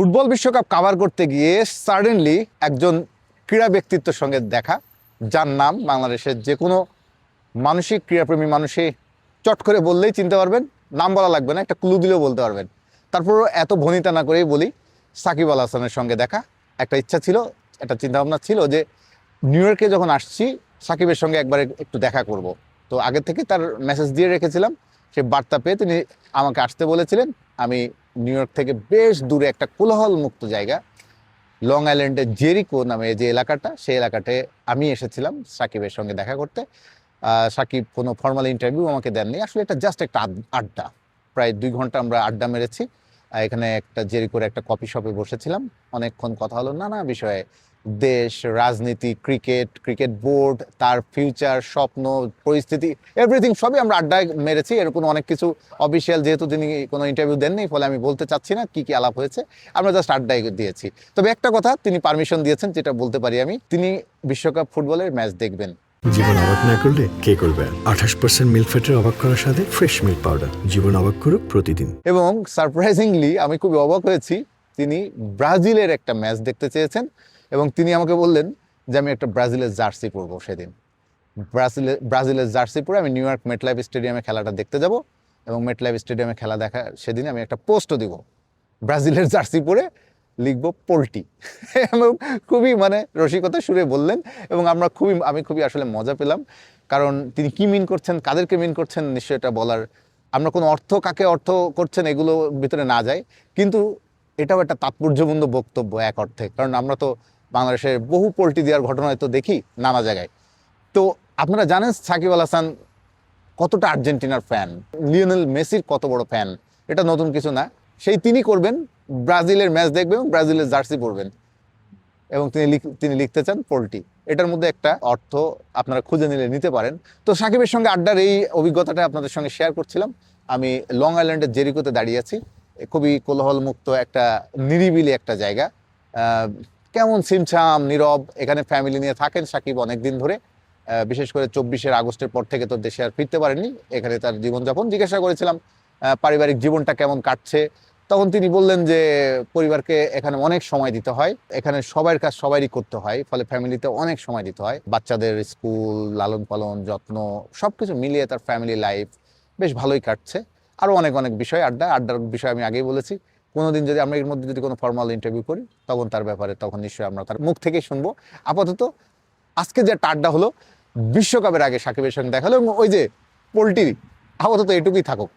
Football বিশ্বকাপ cover করতে গিয়ে সাডেনলি একজন ক্রীড়া ব্যক্তিত্বের সঙ্গে দেখা, যার নাম বাংলাদেশের যে কোনো মানসিক ক্রীড়াপ্রেমী মানুষই চট করে বললেই চিনতে পারবেন, নাম বলা লাগবে না, একটা ক্লু দিলেও বলতে পারবেন। তারপরও এত ভনিতা না করেই বলি, সাকিব আল হাসানের সঙ্গে দেখা। একটা ইচ্ছা ছিল, একটা চিন্তাভাবনা ছিল যে নিউ ইয়র্কে যখন আসছি সাকিবের সঙ্গে একবার একটু দেখা করব। তো আগে থেকে তার মেসেজ দিয়ে রেখেছিলাম, সে বার্তা পেয়ে তিনি আমাকে আসতে বলেছিলেন। আমি নিউ ইয়র্ক থেকে বেশ দূরে একটা কোলাহল মুক্ত জায়গা, লং আইল্যান্ডের জেরিকো নামে যে এলাকাটা, সেই এলাকাতে আমি এসেছিলাম সাকিবের সঙ্গে দেখা করতে। সাকিব কোনো ফর্মাল ইন্টারভিউ আমাকে দেননি, আসলে এটা জাস্ট একটা আড্ডা। প্রায় 2 ঘন্টা আমরা আড্ডা মেরেছি। এখানে একটা জেরিকোর একটা কফি শপে বসেছিলাম, অনেকক্ষণ কথা হলো নানা বিষয়ে, দেশ, রাজনীতি, ক্রিকেট বোর্ড, তার ফিউচার, স্বপ্ন, পরিস্থিতি, এভরিথিং সবই আমরা আড্ডায় মেরেছি। এরকম অনেক কিছু অফিসিয়াল, যেহেতু তিনি কোনো ইন্টারভিউ দেননি, ফলে আমি বলতে চাচ্ছি না কি কি আলাপ হয়েছে, আমরা জাস্ট আড্ডায় দিয়েছি। তবে একটা কথা তিনি পারমিশন দিয়েছেন, যেটা বলতে পারি আমি, তিনি বিশ্বকাপ ফুটবলের ম্যাচ দেখবেন। জীবন অবাক না করলে কে করবে? 28% মিল্ক ফ্যাটের অবাক করার সাথে ফ্রেশ মিল্ক পাউডার। জীবন অবাক করুক প্রতিদিন। এবং সারপ্রাইজিংলি আমি খুবই অবাক হয়েছি, তিনি ব্রাজিলের একটা ম্যাচ দেখতে চেয়েছেন এবং তিনি আমাকে বললেন যে আমি একটা ব্রাজিলের জার্সি পরবো সেদিন। ব্রাজিলের জার্সি পরে আমি নিউ ইয়র্ক মেটলাইফ স্টেডিয়ামে খেলাটা দেখতে যাব এবং মেটলাইফ স্টেডিয়ামে খেলা দেখা সেদিন আমি একটা পোস্টও দিব, ব্রাজিলের জার্সি পরে লিখবো পোল্টি। এবং খুবই রসিকতা সুরে বললেন এবং আমি খুবই আসলে মজা পেলাম, কারণ তিনি কি মিন করছেন, কাদেরকে মিন করছেন, নিশ্চয়ই এটা বলার, আমরা কোনো কাকে অর্থ করছেন এগুলো ভিতরে না যাই, কিন্তু এটাও একটা তাৎপর্যপূর্ণ বক্তব্য এক অর্থে, কারণ আমরা তো বাংলাদেশের বহু পোল্টি দেওয়ার ঘটনা তো দেখি নানা জায়গায়। তো আপনারা জানেন সাকিব আল হাসান কতটা আর্জেন্টিনার ফ্যান, লিওনেল মেসির কত বড় ফ্যান, এটা নতুন কিছু না। তিনি করবেন, ব্রাজিলের ম্যাচ দেখবেন এবং ব্রাজিলের জার্সি পরবেন এবং তিনি লিখতে চান পোল্টি। এটার মধ্যে একটা অর্থ আপনারা খুঁজে নিতে পারেন। তো সাকিবের সঙ্গে আড্ডার এই অভিজ্ঞতাটা আপনাদের সঙ্গে শেয়ার করছিলাম। আমি লং আইল্যান্ডের জেরিকোতে দাঁড়িয়ে আছি, খুবই কোলাহলমুক্ত একটা নিরিবিলি একটা জায়গা, কেমন ছিমছাম নীরব। এখানে ফ্যামিলি নিয়ে থাকেন সাকিব অনেকদিন ধরে, বিশেষ করে 24 আগস্টের পর থেকে তো দেশে আর ফিরতে পারেননি। এখানে তার জীবনযাপন জিজ্ঞাসা করেছিলাম পারিবারিক জীবনটা কেমন কাটছে, তখন তিনি বললেন যে পরিবারকে এখানে অনেক সময় দিতে হয়, এখানে সবার কাজ সবারই করতে হয়, ফলে ফ্যামিলিতে অনেক সময় দিতে হয়, বাচ্চাদের স্কুল, লালন পালন, যত্ন, সবকিছু মিলিয়ে তার ফ্যামিলি লাইফ বেশ ভালোই কাটছে। আরও অনেক বিষয়, আড্ডার বিষয় আমি আগেই বলেছি। কোনোদিন যদি আমরা এর মধ্যে যদি কোনো ফর্মাল ইন্টারভিউ করি তখন তার ব্যাপারে তখন নিশ্চয়ই আমরা তার মুখ থেকেই শুনবো। আপাতত আজকে যে আড্ডা হলো বিশ্বকাপের আগে সাকিবের সঙ্গে দেখা হলো এবং ওই যে পোল্ট্রি, আপাতত এটুকুই থাকুক।